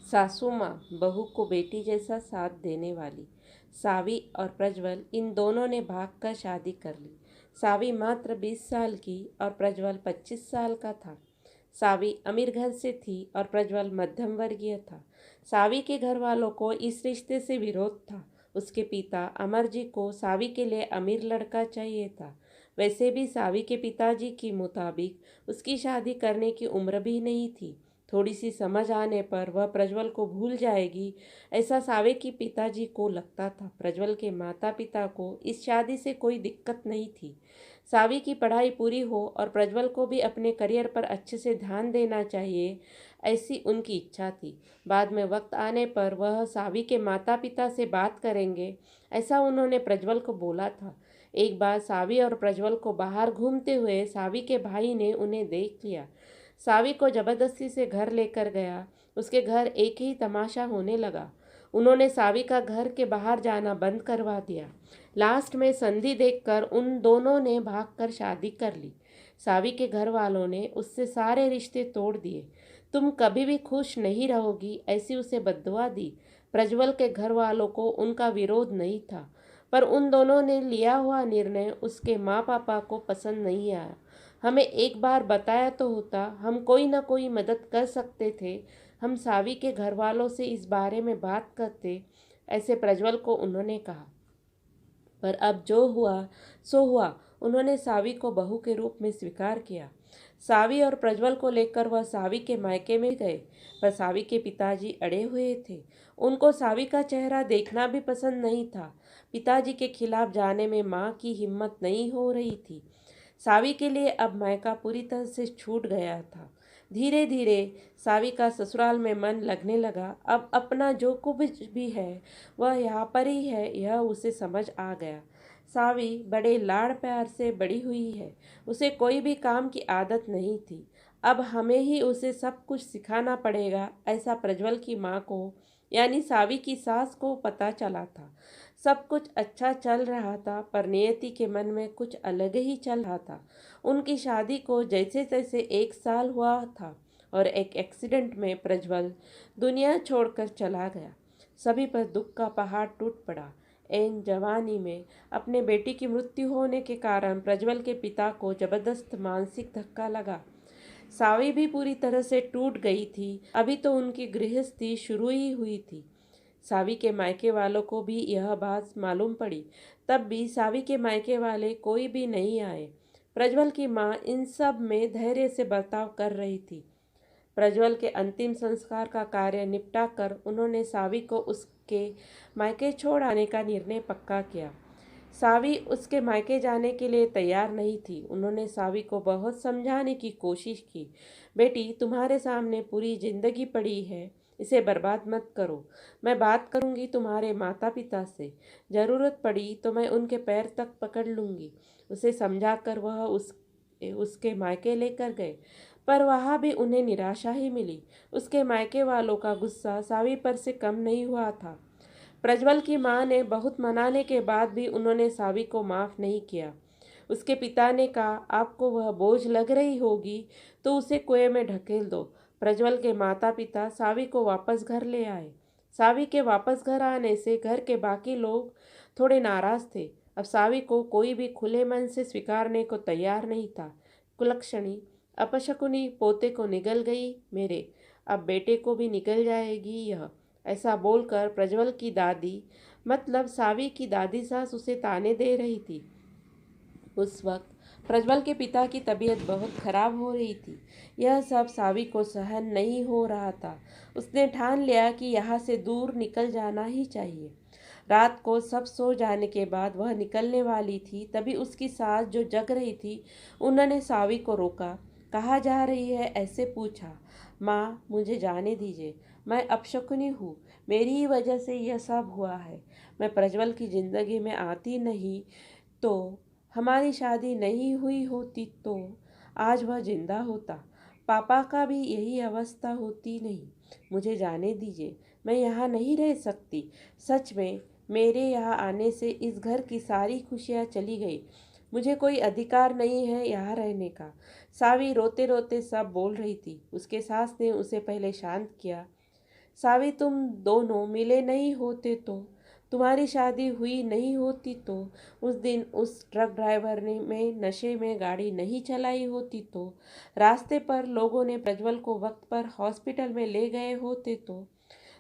सासू माँ बहू को बेटी जैसा साथ देने वाली। सावी और प्रज्वल इन दोनों ने भागकर शादी कर ली। सावी मात्र 20 साल की और प्रज्वल 25 साल का था। सावी अमीर घर से थी और प्रज्वल मध्यम वर्गीय था। सावी के घर वालों को इस रिश्ते से विरोध था। उसके पिता अमरजी को सावी के लिए अमीर लड़का चाहिए था। वैसे भी सावी के पिताजी के मुताबिक उसकी शादी करने की उम्र भी नहीं थी। थोड़ी सी समझ आने पर वह प्रज्वल को भूल जाएगी, ऐसा सावे के पिताजी को लगता था। प्रज्वल के माता पिता को इस शादी से कोई दिक्कत नहीं थी। सावी की पढ़ाई पूरी हो और प्रज्वल को भी अपने करियर पर अच्छे से ध्यान देना चाहिए, ऐसी उनकी इच्छा थी। बाद में वक्त आने पर वह सावी के माता पिता से बात करेंगे, ऐसा उन्होंने प्रज्वल को बोला था। एक बार सावी और प्रज्वल को बाहर घूमते हुए सावी के भाई ने उन्हें देख लिया। सावी को जबरदस्ती से घर लेकर गया। उसके घर एक ही तमाशा होने लगा। उन्होंने सावी का घर के बाहर जाना बंद करवा दिया। लास्ट में संधि देखकर उन दोनों ने भागकर शादी कर ली। सावी के घर वालों ने उससे सारे रिश्ते तोड़ दिए। तुम कभी भी खुश नहीं रहोगी, ऐसी उसे बद्दुआ दी। प्रज्वल के घर वालों को उनका विरोध नहीं था, पर उन दोनों ने लिया हुआ निर्णय उसके माँ पापा को पसंद नहीं आया। हमें एक बार बताया तो होता, हम कोई ना कोई मदद कर सकते थे। हम सावी के घर वालों से इस बारे में बात करते, ऐसे प्रज्वल को उन्होंने कहा। पर अब जो हुआ सो हुआ। उन्होंने सावी को बहू के रूप में स्वीकार किया। सावी और प्रज्वल को लेकर वह सावी के मायके में गए, पर सावी के पिताजी अड़े हुए थे। उनको सावी का चेहरा देखना भी पसंद नहीं था। पिताजी के खिलाफ जाने में माँ की हिम्मत नहीं हो रही थी। सावी के लिए अब मायका पूरी तरह से छूट गया था। धीरे धीरे सावी का ससुराल में मन लगने लगा। अब अपना जो कुछ भी है वह यहाँ पर ही है, यह उसे समझ आ गया। सावी बड़े लाड़ प्यार से बड़ी हुई है। उसे कोई भी काम की आदत नहीं थी। अब हमें ही उसे सब कुछ सिखाना पड़ेगा, ऐसा प्रज्वल की माँ को यानी सावी की सास को पता चला था। सब कुछ अच्छा चल रहा था, पर नियति के मन में कुछ अलग ही चल रहा था। उनकी शादी को जैसे तैसे 1 साल हुआ था और एक एक्सीडेंट में प्रज्वल दुनिया छोड़कर चला गया। सभी पर दुख का पहाड़ टूट पड़ा। एन जवानी में अपने बेटी की मृत्यु होने के कारण प्रज्वल के पिता को जबरदस्त मानसिक धक्का लगा। सावी भी पूरी तरह से टूट गई थी। अभी तो उनकी गृहस्थी शुरू ही हुई थी। सावी के मायके वालों को भी यह बात मालूम पड़ी, तब भी सावी के मायके वाले कोई भी नहीं आए। प्रज्वल की माँ इन सब में धैर्य से बर्ताव कर रही थी। प्रज्वल के अंतिम संस्कार का कार्य निपटा कर उन्होंने सावी को उसके मायके छोड़ आने का निर्णय पक्का किया। सावी उसके मायके जाने के लिए तैयार नहीं थी। उन्होंने सावी को बहुत समझाने की कोशिश की। बेटी, तुम्हारे सामने पूरी जिंदगी पड़ी है, इसे बर्बाद मत करो। मैं बात करूंगी तुम्हारे माता पिता से, ज़रूरत पड़ी तो मैं उनके पैर तक पकड़ लूंगी। उसे समझाकर वह उसके मायके लेकर गए, पर वहाँ भी उन्हें निराशा ही मिली। उसके मायके वालों का गुस्सा सावी पर से कम नहीं हुआ था। प्रज्वल की माँ ने बहुत मनाने के बाद भी उन्होंने सावी को माफ़ नहीं किया। उसके पिता ने कहा, आपको वह बोझ लग रही होगी तो उसे कुएं में ढकेल दो। प्रज्वल के माता पिता सावी को वापस घर ले आए। सावी के वापस घर आने से घर के बाकी लोग थोड़े नाराज थे। अब सावी को कोई भी खुले मन से स्वीकारने को तैयार नहीं था। कुलक्षणी अपशकुनी पोते को निगल गई मेरे, अब बेटे को भी निकल जाएगी यह, ऐसा बोलकर प्रज्वल की दादी मतलब सावी की दादी सास उसे ताने दे रही थी। उस वक्त प्रज्वल के पिता की तबीयत बहुत खराब हो रही थी। यह सब सावी को सहन नहीं हो रहा था। उसने ठान लिया कि यहाँ से दूर निकल जाना ही चाहिए। रात को सब सो जाने के बाद वह निकलने वाली थी, तभी उसकी सास जो जग रही थी उन्होंने सावी को रोका। कहाँ जा रही है, ऐसे पूछा। माँ, मुझे जाने दीजिए, मैं अपशकुनी हूँ, मेरी ही वजह से यह सब हुआ है। मैं प्रज्वल की ज़िंदगी में आती नहीं तो, हमारी शादी नहीं हुई होती तो आज वह जिंदा होता। पापा का भी यही अवस्था होती नहीं। मुझे जाने दीजिए, मैं यहाँ नहीं रह सकती। सच में मेरे यहाँ आने से इस घर की सारी खुशियाँ चली गई। मुझे कोई अधिकार नहीं है यहाँ रहने का। सावी रोते रोते सब बोल रही थी। उसके सास ने उसे पहले शांत किया। सावी, तुम दोनों मिले नहीं होते तो, तुम्हारी शादी हुई नहीं होती तो, उस दिन उस ट्रक ड्राइवर ने में नशे में गाड़ी नहीं चलाई होती तो, रास्ते पर लोगों ने प्रज्वल को वक्त पर हॉस्पिटल में ले गए होते तो।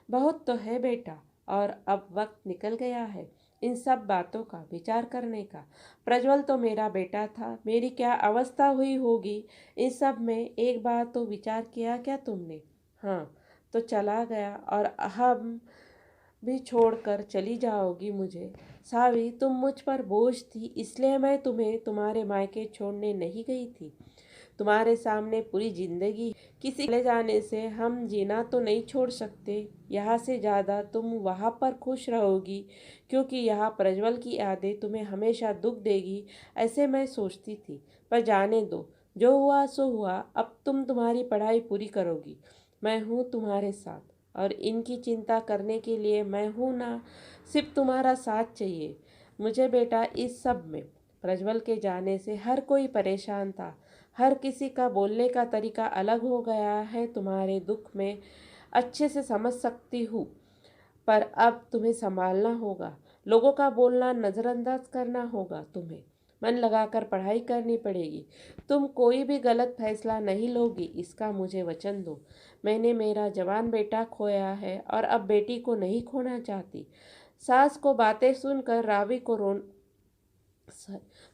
बहुत तो है बेटा, और अब वक्त निकल गया है इन सब बातों का विचार करने का। प्रज्वल तो मेरा बेटा था, मेरी क्या अवस्था हुई होगी इन सब में, एक बार तो विचार किया क्या तुमने? हाँ, तो चला गया और हम भी छोड़कर चली जाओगी मुझे। सावी, तुम मुझ पर बोझ थी, इसलिए मैं तुम्हें तुम्हारे मायके छोड़ने नहीं गई थी। तुम्हारे सामने पूरी जिंदगी, किसी के ले जाने से हम जीना तो नहीं छोड़ सकते। यहाँ से ज़्यादा तुम वहाँ पर खुश रहोगी, क्योंकि यहाँ प्रज्वल की यादें तुम्हें हमेशा दुख देगी, ऐसे मैं सोचती थी। पर जाने दो, जो हुआ सो हुआ। अब तुम तुम्हारी पढ़ाई पूरी करोगी, मैं हूँ तुम्हारे साथ, और इनकी चिंता करने के लिए मैं हूँ ना। सिर्फ तुम्हारा साथ चाहिए मुझे बेटा इस सब में। प्रज्वल के जाने से हर कोई परेशान था, हर किसी का बोलने का तरीका अलग हो गया है। तुम्हारे दुख में अच्छे से समझ सकती हूँ, पर अब तुम्हें संभालना होगा, लोगों का बोलना नज़रअंदाज करना होगा, तुम्हें मन लगाकर पढ़ाई करनी पड़ेगी। तुम कोई भी गलत फैसला नहीं लोगी, इसका मुझे वचन दो। मैंने मेरा जवान बेटा खोया है और अब बेटी को नहीं खोना चाहती। सास को बातें सुनकर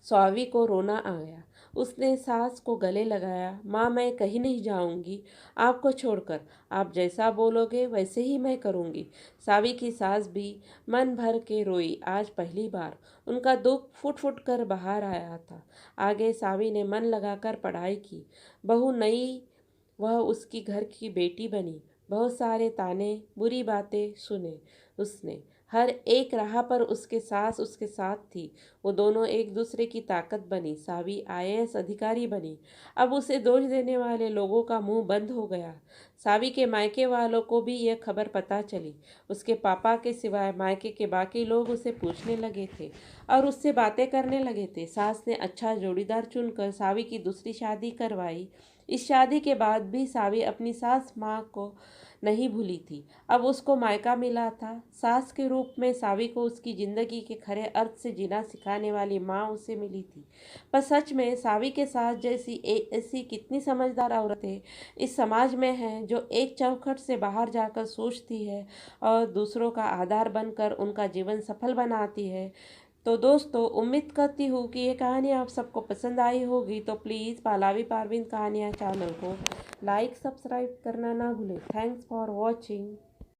स्वावी को रोना आ गया। उसने सास को गले लगाया। माँ, मैं कहीं नहीं जाऊंगी आपको छोड़कर, आप जैसा बोलोगे वैसे ही मैं करूंगी। सावी की सास भी मन भर के रोई। आज पहली बार उनका दुख फुट फुट कर बाहर आया था। आगे सावी ने मन लगाकर पढ़ाई की। बहू नई, वह उसकी घर की बेटी बनी। बहुत सारे ताने, बुरी बातें सुने उसने। हर एक राह पर उसके सास उसके साथ थी। वो दोनों एक दूसरे की ताकत बनी। सावी आईएएस अधिकारी बनी। अब उसे दोष देने वाले लोगों का मुंह बंद हो गया। सावी के मायके वालों को भी यह खबर पता चली। उसके पापा के सिवाय मायके के बाकी लोग उसे पूछने लगे थे और उससे बातें करने लगे थे। सास ने अच्छा जोड़ीदार चुनकर सावी की दूसरी शादी करवाई। इस शादी के बाद भी सावी अपनी सास माँ को नहीं भूली थी। अब उसको मायका मिला था। सास के रूप में सावी को उसकी जिंदगी के खरे अर्थ से जीना सिखाने वाली माँ उसे मिली थी। पर सच में सावी के सास जैसी ऐसी कितनी समझदार औरतें इस समाज में हैं, जो एक चौखट से बाहर जाकर सोचती है और दूसरों का आधार बनकर उनका जीवन सफल बनाती है। तो दोस्तों, उम्मीद करती हूँ कि ये कहानी आप सबको पसंद आई होगी। तो प्लीज़ पालावी पारवीन कहानियाँ चैनल को लाइक सब्सक्राइब करना ना भूलें। Thanks for watching.